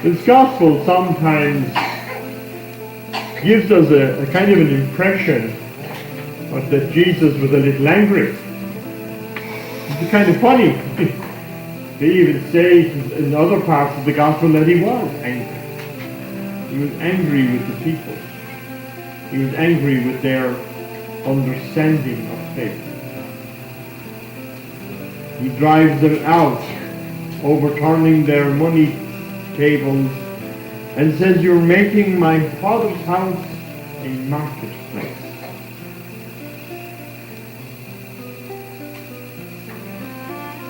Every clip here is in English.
This gospel sometimes gives us a kind of an impression that Jesus was a little angry. It's kind of funny. They even say in other parts of the gospel that he was angry. He was angry with the people. He was angry with their understanding of faith. He drives them out, overturning their money tables, and says, "You're making my Father's house a marketplace."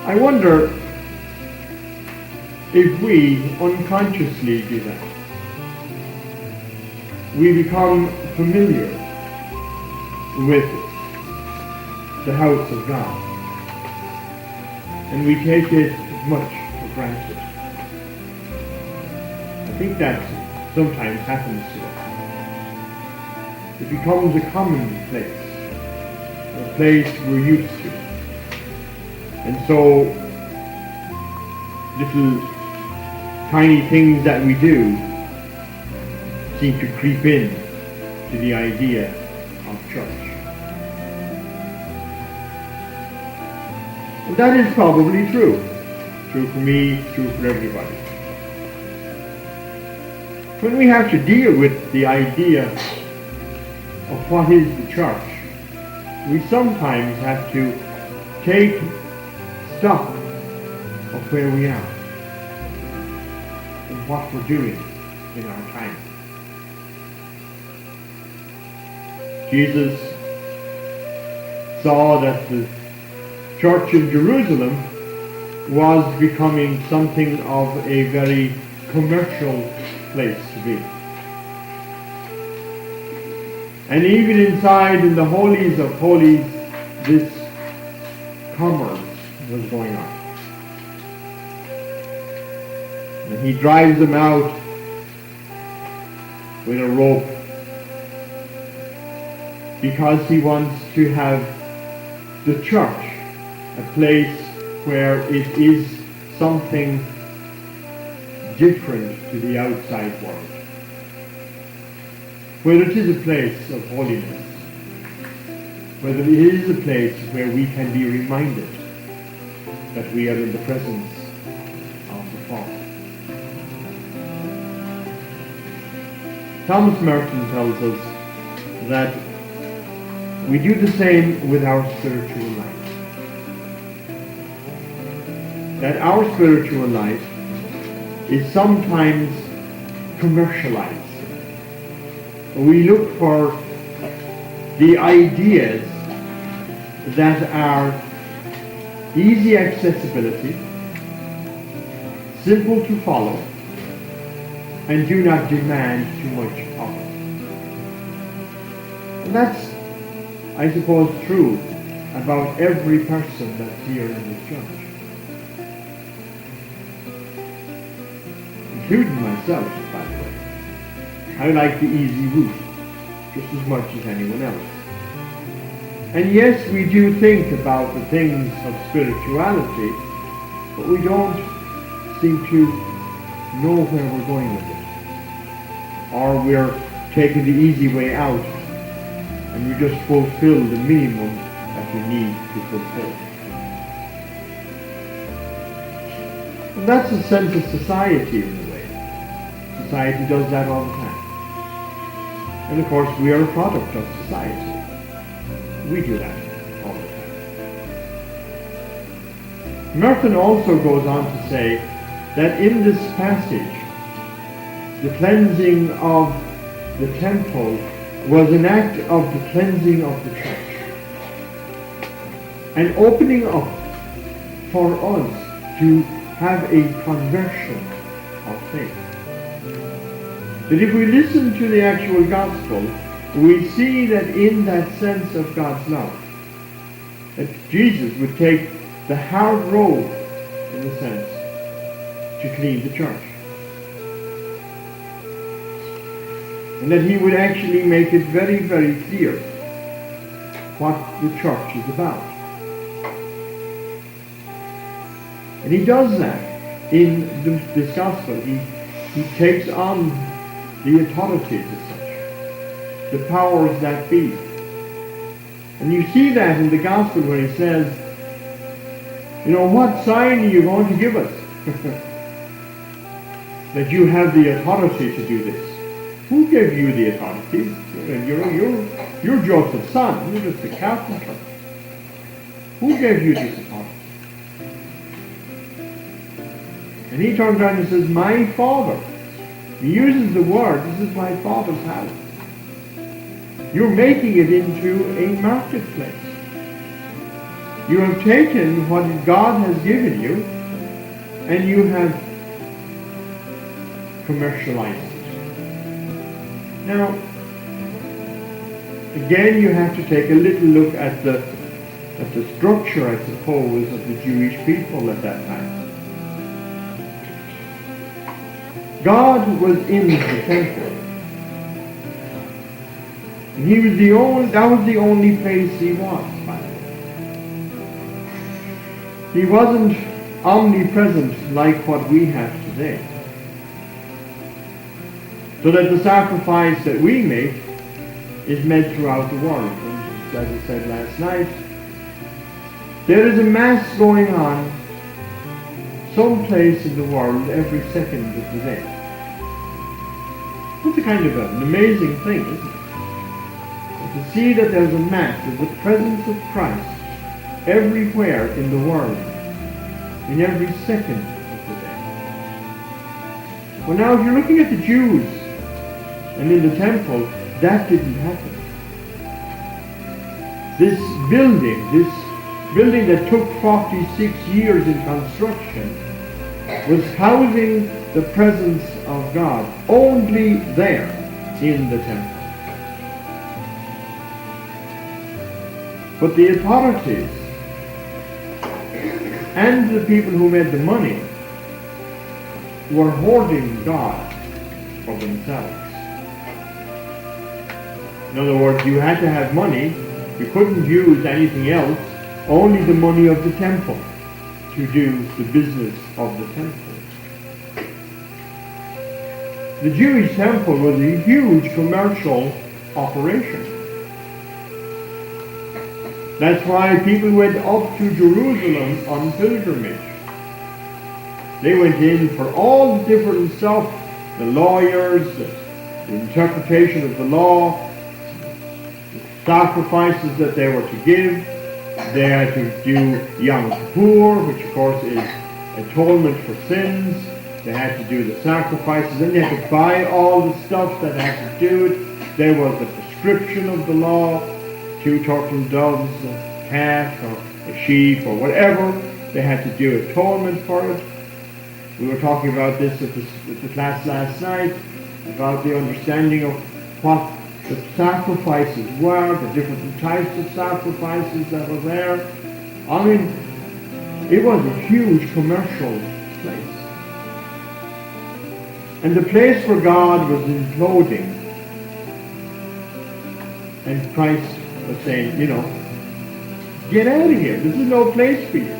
I wonder if we unconsciously do that. We become familiar with the house of God, and we take it much for granted. I think that sometimes happens to us. It becomes a commonplace, a place we're used to. And so, little tiny things that we do seem to creep in to the idea of church. And that is probably true. True for me, true for everybody. When we have to deal with the idea of what is the church, we sometimes have to take stock of where we are and what we're doing in our time. Jesus saw that the church in Jerusalem was becoming something of a very commercial place to be. And even inside in the holies of holies, this commerce was going on. And he drives them out with a rope because he wants to have the church a place where it is something different to the outside world, where it is a place of holiness, whether it is a place where we can be reminded that we are in the presence of the Father. Thomas Merton tells us that we do the same with our spiritual life. That our spiritual life is sometimes commercialized. We look for the ideas that are easy accessibility, simple to follow, and do not demand too much of us. And that's, I suppose, true about every person that's here in this church, including myself, by the way. I like the easy route just as much as anyone else. And yes, we do think about the things of spirituality, but we don't seem to know where we're going with it. Or we're taking the easy way out, and we just fulfill the minimum that we need to fulfill. And that's a sense of society in a way. Society does that all the time. And of course, we are a product of society. We do that all the time. Merton also goes on to say that in this passage, the cleansing of the temple was an act of the cleansing of the church. An opening up for us to have a conversion of faith. That if we listen to the actual gospel, we see that in that sense of God's love, that Jesus would take the hard road, in a sense, to clean the church. And that he would actually make it very, very clear what the church is about. And he does that in this gospel. He he takes on the authorities as such, the powers that be. And you see that in the gospel where he says, what sign are you going to give us? That you have the authority to do this. Who gave you the authority? You're Joseph's son. You're just a carpenter. Who gave you this authority? And he turns around and says, my Father. He uses the word, this is my Father's house. You're making it into a marketplace. You have taken what God has given you and you have commercialized it. Now, again, you have to take a little look at the structure, I suppose, of the Jewish people at that time. God was in the temple. And that was the only place he was, by the way. He wasn't omnipresent like what we have today. So that the sacrifice that we make is made throughout the world. And as I said last night, there is a mass going on someplace in the world every second of the day. It's a kind of an amazing thing, isn't it? To see that there's a mass of the presence of Christ everywhere in the world, in every second of the day. Well, now, if you're looking at the Jews and in the temple, that didn't happen. This building that took 46 years in construction was housing the presence of God only there in the temple. But the authorities and the people who made the money were hoarding God for themselves. In other words, you had to have money. You couldn't use anything else, only the money of the temple to do the business of the temple. The Jewish temple was a huge commercial operation. That's why people went up to Jerusalem on pilgrimage. They went in for all the different stuff, the lawyers, the interpretation of the law, the sacrifices that they were to give. They had to do Yom Kippur, which of course is atonement for sins. They had to do the sacrifices. Then they had to buy all the stuff that had to do it. There was the prescription of the law, 2 turtle doves, a calf or a sheep or whatever. They had to do atonement for it. We were talking about this at the class last night, about the understanding of what the sacrifices were, the different types of sacrifices that were there. I mean, it was a huge commercial place. And the place for God was imploding. And Christ was saying, get out of here. This is no place for you.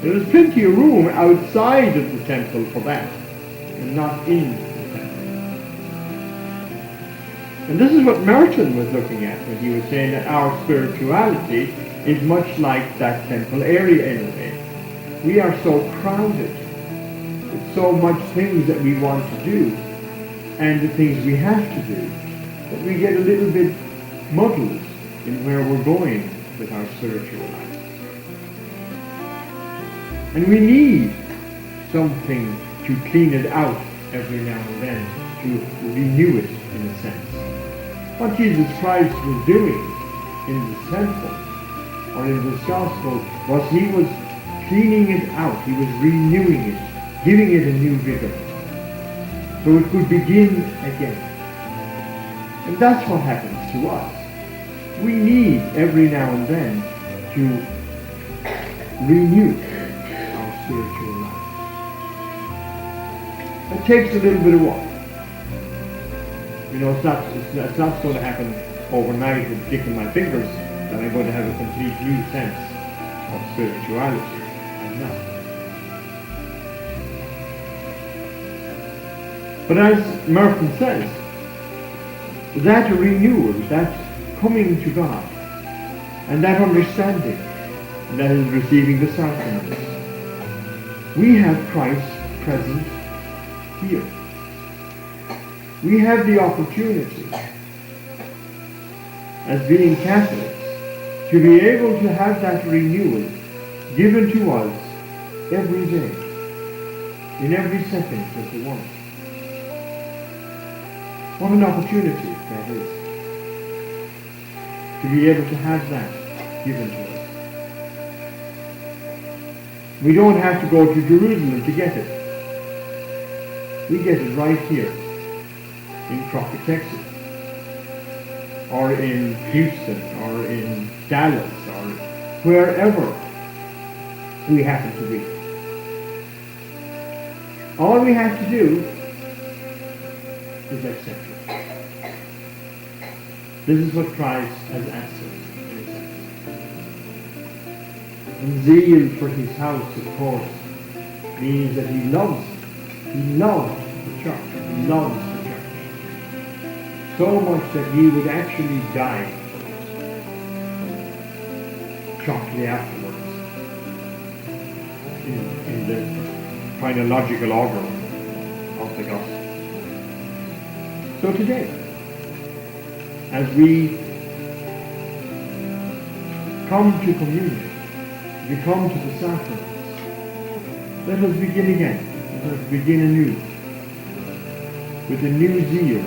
There was plenty of room outside of the temple for that, and not in the temple. And this is what Merton was looking at when he was saying that our spirituality is much like that temple area in a way. We are so crowded with so much things that we want to do, and the things we have to do, that we get a little bit muddled in where we're going with our spiritual life. And we need something to clean it out every now and then, to renew it in a sense. What Jesus Christ was doing in the temple or in this gospel was he was cleaning it out. He was renewing it, giving it a new vigor, so it could begin again. And that's what happens to us. We need every now and then to renew spiritual life. It takes a little bit of work. It's not going to happen overnight with clicking my fingers that I'm going to have a complete new sense of spirituality. I'm not. But as Merton says, that renewal, that coming to God, and that understanding, and that is receiving the sacraments, we have Christ present here. We have the opportunity, as being Catholics, to be able to have that renewal given to us every day, in every second of the world. What an opportunity that is, to be able to have that given to us. We don't have to go to Jerusalem to get it. We get it right here in Crockett, Texas, or in Houston, or in Dallas, or wherever we happen to be. All we have to do is accept it. This is what Christ has asked us, in a sense. And zeal for his house, of course, means that he loves the church. He loves the church. So much that he would actually die shortly afterwards, in the chronological order of the gospel. So today, as we come to communion, we come to the sacraments, let us begin again. Let us begin anew with a new zeal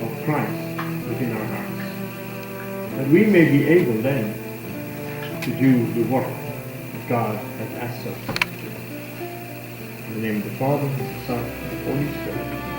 of Christ within our hearts, that we may be able then to do the work that God has asked us to do. In the name of the Father, and the Son, and the Holy Spirit.